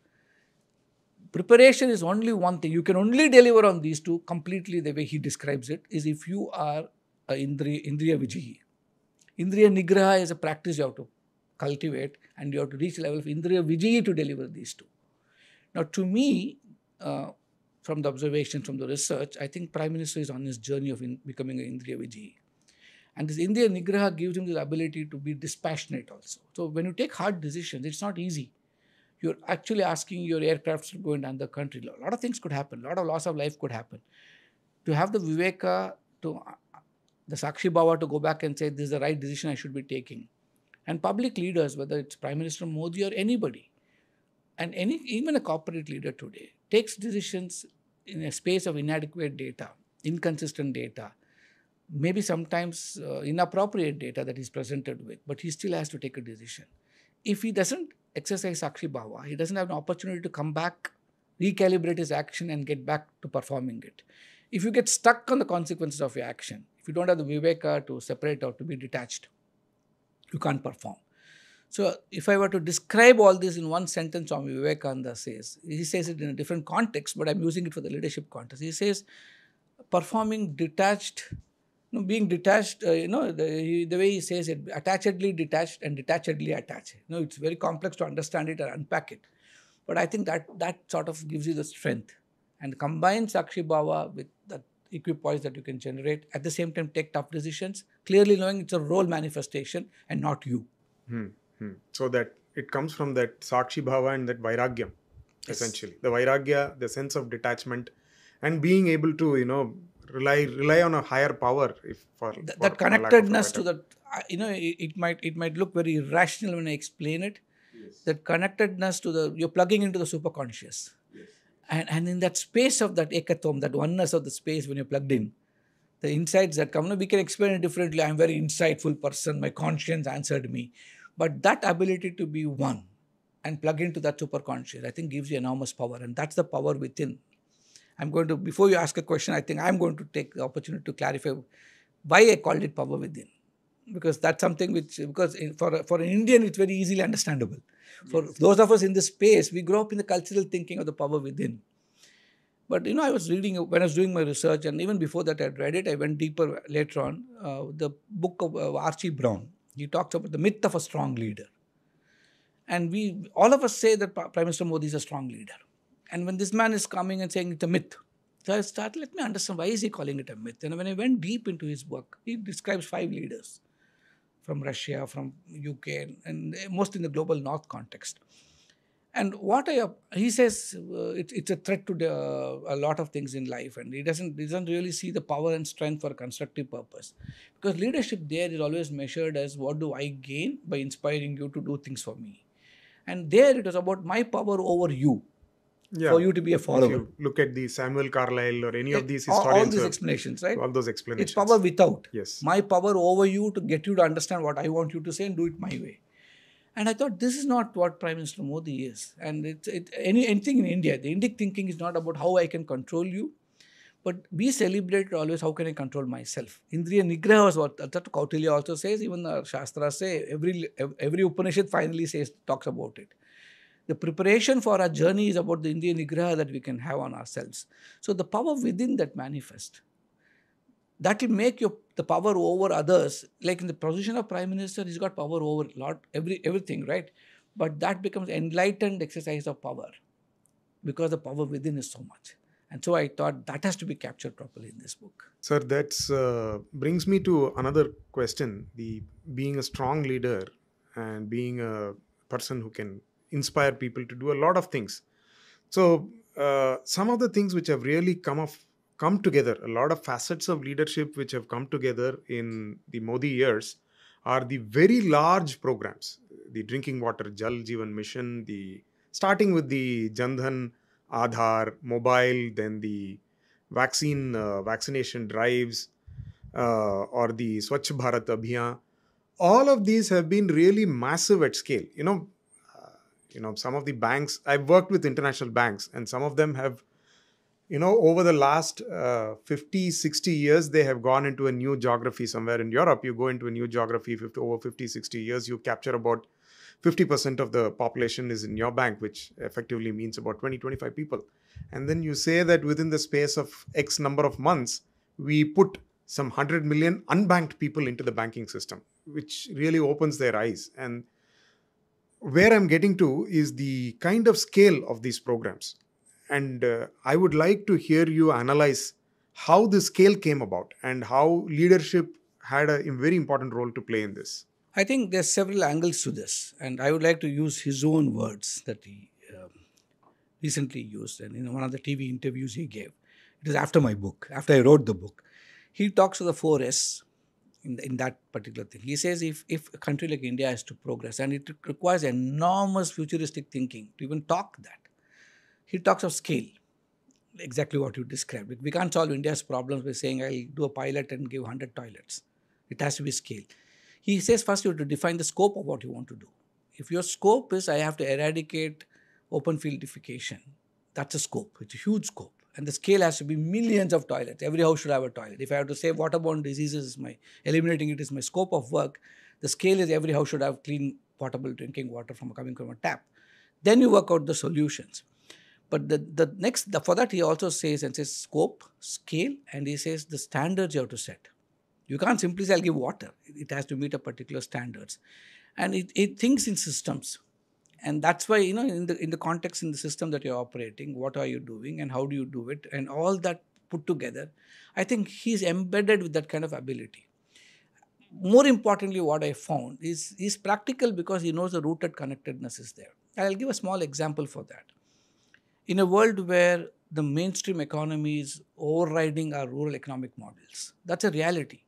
Preparation is only one thing. You can only deliver on these two completely the way he describes it is if you are a Indriya Vijayi. Indriya Nigraha is a practice you have to cultivate and you have to reach a level of Indriya Vijayi to deliver these two. Now to me, from the observation, from the research, I think Prime Minister is on his journey of becoming an Indriya Vijayi. And this Indriya Nigraha gives him the ability to be dispassionate also. So when you take hard decisions, it's not easy. You're actually asking your aircrafts to go into another country. A lot of things could happen. A lot of loss of life could happen. To have the Viveka, the Sakshi Bhava to go back and say, this is the right decision I should be taking. And public leaders, whether it's Prime Minister Modi or anybody, and even a corporate leader today, takes decisions in a space of inadequate data, inconsistent data, maybe sometimes inappropriate data that he's presented with, but he still has to take a decision. If he doesn't exercise Sakshi Bhava, he doesn't have an opportunity to come back, recalibrate his action and get back to performing it. If you get stuck on the consequences of your action, if you don't have the Viveka to separate or to be detached, you can't perform. So if I were to describe all this in one sentence, Swami Vivekananda says, he says it in a different context, but I'm using it for the leadership context. He says, performing detached, being detached, the way he says it, attachedly detached and detachedly attached. It's very complex to understand it and unpack it. But I think that sort of gives you the strength. And combine Sakshi Bhava with that equipoise that you can generate. At the same time, take tough decisions, clearly knowing it's a role manifestation and not you. So that it comes from that Sakshi Bhava and that Vairagyam, essentially. The Vairagya, the sense of detachment and being able to, rely on a higher power. That connectedness to that, it might look very irrational when I explain it. Yes. That connectedness to you're plugging into the superconscious. Yes. And in that space of that ekatom, that oneness of the space when you're plugged in, the insights that come, we can explain it differently. I'm a very insightful person. My conscience answered me. But that ability to be one and plug into that superconscious, I think gives you enormous power. And that's the power within. Before you ask a question, I think I'm going to take the opportunity to clarify why I called it power within. Because that's something for an Indian, it's very easily understandable. Yes. For those of us in this space, we grow up in the cultural thinking of the power within. But, I was reading, when I was doing my research, and even before that I'd read it, I went deeper later on, the book of Archie Brown. He talks about the myth of a strong leader. And all of us say that Prime Minister Modi is a strong leader. And when this man is coming and saying it's a myth, so I started, let me understand, why is he calling it a myth? And when I went deep into his work, he describes 5 leaders from Russia, from UK, and mostly in the global north context. And he says it's a threat to a lot of things in life, and he doesn't really see the power and strength for a constructive purpose, because leadership there is always measured as what do I gain by inspiring you to do things for me, and there it was about my power over you, Yeah. for you to be a If follower. you look at the Samuel Carlyle or any of these All historians, these explanations, right? all those It's explanations. power without. Yes. My power over you to get you to understand what I want you to say and do it my way. And I thought, this is not what Prime Minister Modi is. And anything in India, the Indic thinking is not about how I can control you, but we celebrate always how can I control myself. Indriya Nigraha was what Kautilya also says, even the Shastras say, every Upanishad finally talks about it. The preparation for our journey is about the Indriya Nigraha that we can have on ourselves. So the power within that manifest, that will make the power over others. Like in the position of Prime Minister, he's got power over everything, right? But that becomes enlightened exercise of power, because the power within is so much. And so I thought that has to be captured properly in this book. Sir, that brings me to another question. The being a strong leader and being a person who can inspire people to do a lot of things. So, some of the things which have really come together, a lot of facets of leadership which have come together in the Modi years, are the very large programs. The drinking water Jal Jeevan Mission, the starting with the Jandhan Aadhaar mobile, then the vaccination drives, or the Swachh Bharat Abhiyan. All of these have been really massive at scale. Some of the banks, I've worked with international banks, and some of them have, over the last 50, 60 years, they have gone into a new geography somewhere in Europe. You go into a new geography, over 50, 60 years, you capture about 50% of the population is in your bank, which effectively means about 20, 25 people. And then you say that within the space of X number of months, we put some 100 million unbanked people into the banking system, which really opens their eyes. And where I'm getting to is the kind of scale of these programs. And I would like to hear you analyze how the scale came about and how leadership had a very important role to play in this. I think there's several angles to this, and I would like to use his own words that he recently used, and in one of the TV interviews he gave. It is after my book, after I wrote the book. He talks of the 4S in that particular thing. He says if a country like India has to progress, and it requires enormous futuristic thinking to even talk that. He talks of scale, exactly what you described. We can't solve India's problems by saying I'll do a pilot and give 100 toilets. It has to be scale. He says first you have to define the scope of what you want to do. If your scope is I have to eradicate open field defecation, that's a scope. It's a huge scope. And the scale has to be millions of toilets. Every house should have a toilet. If I have to say waterborne diseases, eliminating it is my scope of work, the scale is every house should have clean, potable drinking water coming from a tap. Then you work out the solutions. But for that he also says scope, scale, and he says the standards you have to set. You can't simply say I'll give water. It has to meet a particular standards. And it thinks in systems. And that's why, in the context, in the system that you're operating, what are you doing and how do you do it? And all that put together, I think he's embedded with that kind of ability. More importantly, what I found is he's practical because he knows the rooted connectedness is there. I'll give a small example for that. In a world where the mainstream economy is overriding our rural economic models, that's a reality.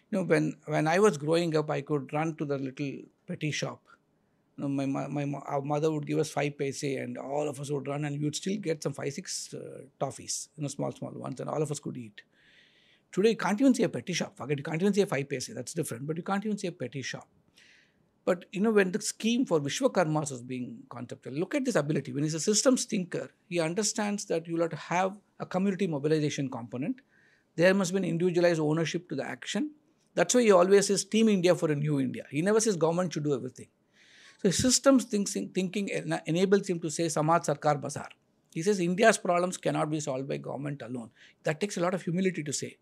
When I was growing up, I could run to the little petty shop. Our mother would give us 5 paise and all of us would run and you'd still get some 5-6 toffees, small ones, and all of us could eat. Today, you can't even see a petty shop. Forget, you can't even see a 5 paise. That's different. But you can't even see a petty shop. But, when the scheme for Vishwakarmas was being conceptual, look at this ability. When he's a systems thinker, he understands that you'll have to have a community mobilization component. There must be an individualized ownership to the action. That's why he always says Team India for a new India. He never says government should do everything. So systems thinking enables him to say Samaj Sarkar Bazaar. He says India's problems cannot be solved by government alone. That takes a lot of humility to say.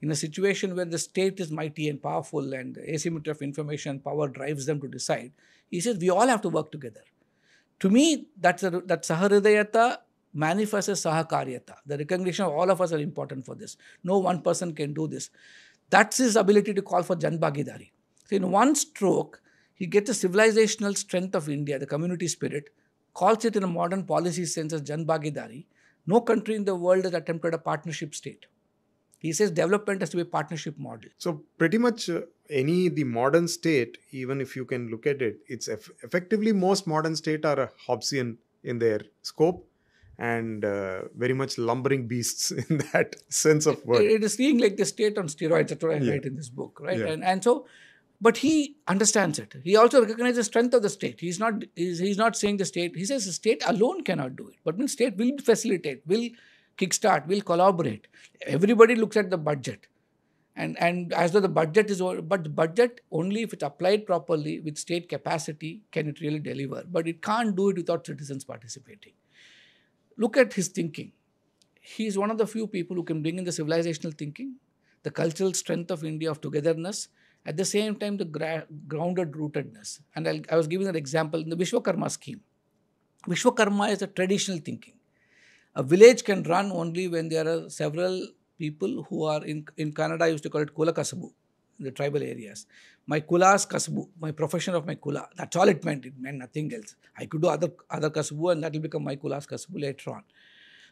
In a situation where the state is mighty and powerful and asymmetry of information power drives them to decide, he says we all have to work together. To me, that Sahridayata manifests as Sahakaryata. The recognition of all of us are important for this. No one person can do this. That's his ability to call for Jan Bhagidari. So in one stroke, he gets the civilizational strength of India, the community spirit, calls it in a modern policy sense as Jan Bhagidari. No country in the world has attempted a partnership state. He says development has to be a partnership model. So pretty much the modern state, even if you can look at it, it's effectively most modern state are Hobbesian in their scope and very much lumbering beasts in that sense of word. It is seeing like the state on steroids. That's what I write in this book, right? Yeah. And so, but he understands it. He also recognizes the strength of the state. He's not saying the state. He says the state alone cannot do it, but the state will facilitate, will kickstart, will collaborate. Everybody looks at the budget. And as though the budget is, but the budget only if it's applied properly with state capacity can it really deliver. But it can't do it without citizens participating. Look at his thinking. He is one of the few people who can bring in the civilizational thinking, the cultural strength of India of togetherness, at the same time the grounded rootedness. And I was giving an example in the Vishwakarma scheme. Vishwakarma is a traditional thinking. A village can run only when there are several people who are in Kannada, I used to call it Kula Kasabu, in the tribal areas. My Kula's Kasabu, my profession of my Kula. That's all it meant. It meant nothing else. I could do other Kasabu and that will become my Kula's Kasabu later on.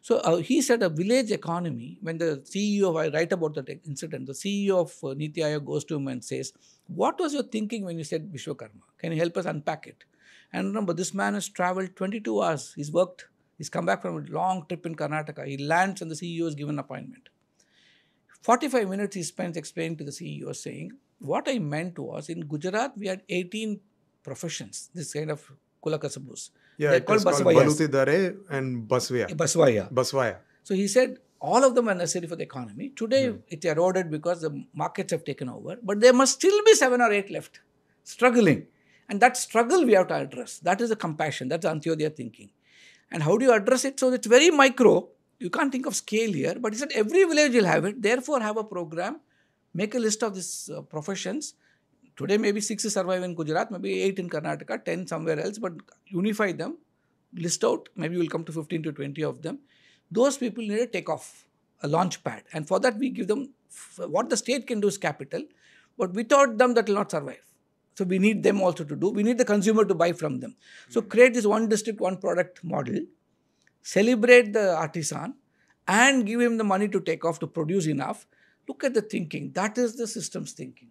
So he said a village economy, when the CEO, I write about that incident, the CEO of Niti Aayog goes to him and says, what was your thinking when you said Vishwakarma? Can you help us unpack it? And remember, this man has traveled 22 hours. He's worked. He's come back from a long trip in Karnataka. He lands and the CEO is given an appointment. 45 minutes he spends explaining to the CEO saying, what I meant was in Gujarat we had 18 professions, this kind of Kula Kasabus. Yeah, they're it was called Balutidare and Baswaya. So he said all of them are necessary for the economy. Today it's eroded because the markets have taken over, but there must still be 7 or 8 left, struggling. And that struggle we have to address. That is the compassion, that's the Antyodaya thinking. And how do you address it? So it's very micro. You can't think of scale here, but he said every village will have it. Therefore, have a program, make a list of these professions. Today, maybe 6 survive in Gujarat, maybe 8 in Karnataka, 10 somewhere else, but unify them, list out, maybe we'll come to 15 to 20 of them. Those people need a takeoff, a launch pad. And for that, we give them, what the state can do is capital, but without them, that will not survive. So we need them also to do. We need the consumer to buy from them. So create this one district, one product model, celebrate the artisan and give him the money to take off to produce enough. Look at the thinking. That is the systems thinking.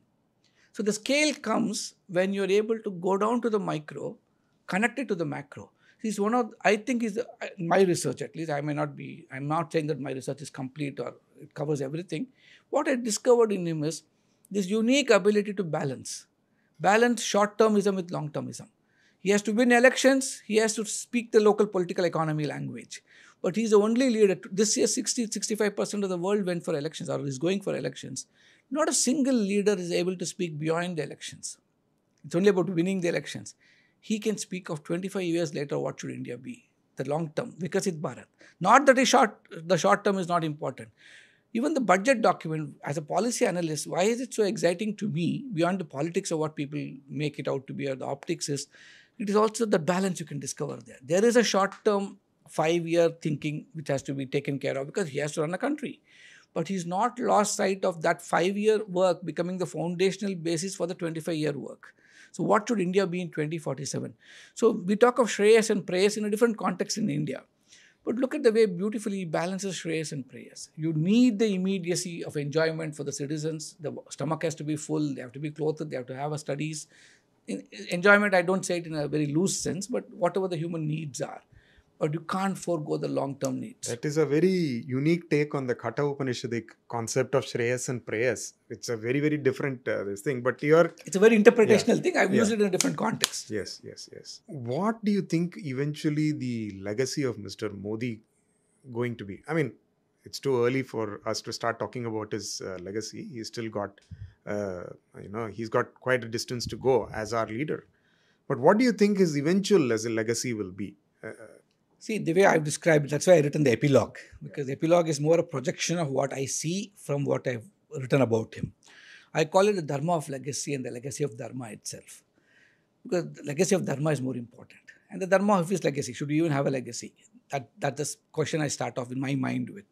So the scale comes when you're able to go down to the micro, connect it to the macro. He's one of, I think is my research at least, I'm not saying that my research is complete or it covers everything. What I discovered in him is this unique ability to balance short-termism with long-termism. He has to win elections. He has to speak the local political economy language. But he's the only leader. This year, 65% of the world went for elections or is going for elections. Not a single leader is able to speak beyond the elections. It's only about winning the elections. He can speak of 25 years later, what should India be? The long term, Vikasit Bharat. Not that the short term is not important. Even the budget document, as a policy analyst, why is it so exciting to me, beyond the politics of what people make it out to be or the optics is, it is also the balance you can discover there. There is a short-term 5-year thinking which has to be taken care of because he has to run a country. But he's not lost sight of that 5-year work becoming the foundational basis for the 25-year work. So what should India be in 2047? So we talk of Shreyas and Preyas in a different context in India. But look at the way beautifully he balances Shreyas and Preyas. You need the immediacy of enjoyment for the citizens. The stomach has to be full. They have to be clothed. They have to have a studies. In enjoyment, I don't say it in a very loose sense, but whatever the human needs are. But you can't forego the long-term needs. That is a very unique take on the Katha Upanishadic concept of Shreyas and Preyas. It's a very, very different this thing. But it's a very interpretational thing. I've used it in a different context. Yes. What do you think eventually the legacy of Mr. Modi going to be? I mean, it's too early for us to start talking about his legacy. He's still got, he's got quite a distance to go as our leader. But what do you think his eventual legacy will be? See, the way I've described it, that's why I've written the epilogue. Because the epilogue is more a projection of what I see from what I've written about him. I call it the dharma of legacy and the legacy of dharma itself. Because the legacy of dharma is more important. And the dharma of his legacy, should we even have a legacy? That's the question I start off in my mind with.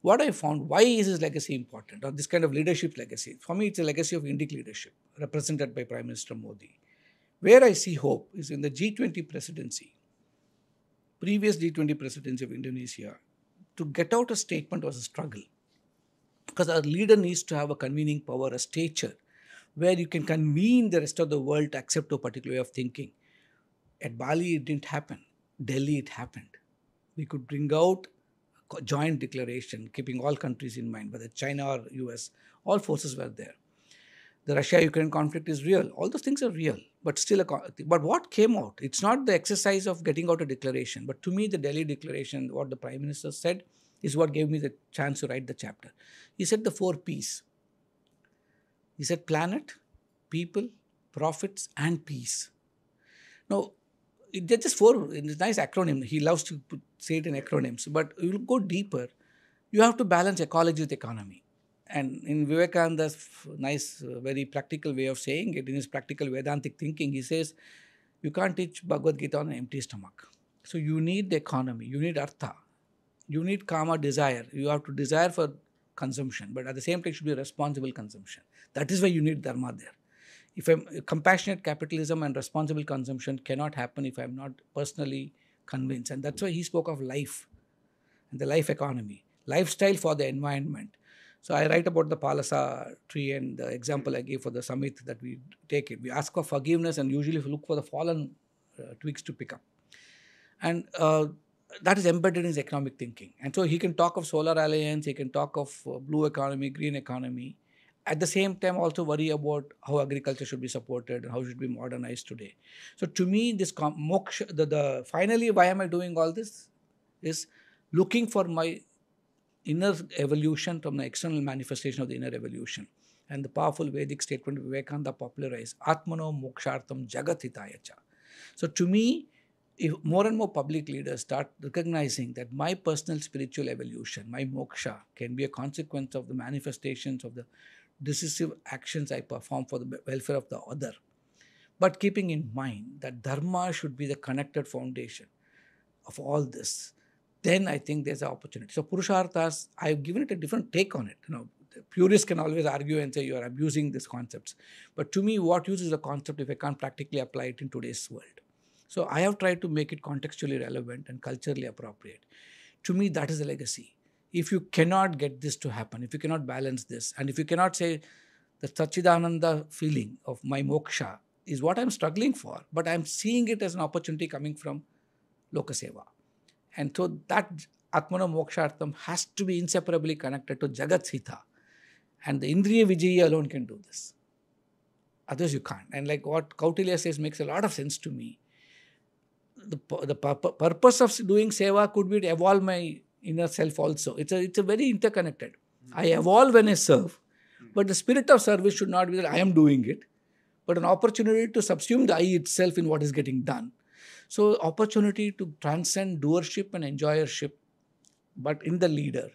What I found, why is his legacy important, or this kind of leadership legacy? For me, it's a legacy of Indic leadership, represented by Prime Minister Modi. Where I see hope is in the G20 presidency, previous G20 presidency of Indonesia. To get out a statement was a struggle. Because our leader needs to have a convening power, a stature, where you can convene the rest of the world to accept a particular way of thinking. At Bali, it didn't happen. Delhi, it happened. We could bring out a joint declaration, keeping all countries in mind, whether China or US, all forces were there. The Russia-Ukraine conflict is real. All those things are real, but still but what came out? It's not the exercise of getting out a declaration, but to me, the Delhi declaration, what the Prime Minister said, is what gave me the chance to write the chapter. He said the 4 Ps. He said planet, people, profits, and peace. Now, they're just 4, it's a nice acronym. He loves to say it in acronyms, but you will go deeper. You have to balance ecology with economy. And in Vivekananda's nice, very practical way of saying it, in his practical Vedantic thinking, he says, you can't teach Bhagavad Gita on an empty stomach. So you need the economy, you need artha, you need kama, desire. You have to desire for consumption, but at the same time, it should be responsible consumption. That is why you need dharma there. If compassionate capitalism and responsible consumption cannot happen if I'm not personally convinced. And that's why he spoke of life and the life economy, lifestyle for the environment. So I write about the Palasa tree and the example I gave for the summit that we take it. We ask for forgiveness and usually look for the fallen twigs to pick up. And that is embedded in his economic thinking. And so he can talk of solar alliance, he can talk of blue economy, green economy. At the same time, also worry about how agriculture should be supported and how it should be modernized today. So to me, this moksha, finally, why am I doing all this? Is looking for my inner evolution from the external manifestation of the inner evolution. And the powerful Vedic statement Vivekananda popularized, Atmano mokshartam jagat hitayacha. So to me, if more and more public leaders start recognizing that my personal spiritual evolution, my moksha, can be a consequence of the manifestations of the decisive actions I perform for the welfare of the other, but keeping in mind that dharma should be the connected foundation of all this, then I think there's an opportunity. So Purusharthas, I've given it a different take on it. The purists can always argue and say you are abusing these concepts. But to me, what use is a concept if I can't practically apply it in today's world? So I have tried to make it contextually relevant and culturally appropriate. To me, that is a legacy. If you cannot get this to happen, if you cannot balance this, and if you cannot say the Satchidananda feeling of my moksha is what I'm struggling for, but I'm seeing it as an opportunity coming from Lokaseva. And so that Atmana Mokshartham has to be inseparably connected to Jagat Sita. And the Indriya Vijaya alone can do this. Otherwise you can't. And like what Kautilya says makes a lot of sense to me. The purpose of doing seva could be to evolve my inner self also. It's a very interconnected. I evolve when I serve, but the spirit of service should not be that I am doing it, but an opportunity to subsume the I itself in what is getting done. So opportunity to transcend doership and enjoyership, but in the leader.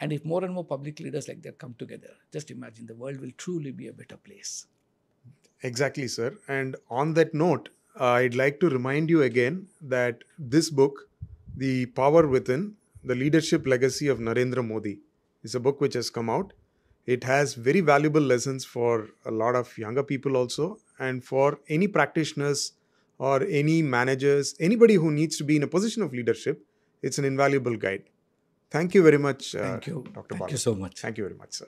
And if more and more public leaders like that come together, just imagine the world will truly be a better place. Exactly, sir. And on that note, I'd like to remind you again that this book, The Power Within, The Leadership Legacy of Narendra Modi, is a book which has come out. It has very valuable lessons for a lot of younger people also, and for any practitioners or any managers, anybody who needs to be in a position of leadership. It's an invaluable guide. Thank you very much, Thank you. Dr. Thank Bala. you so much. Thank you very much, sir.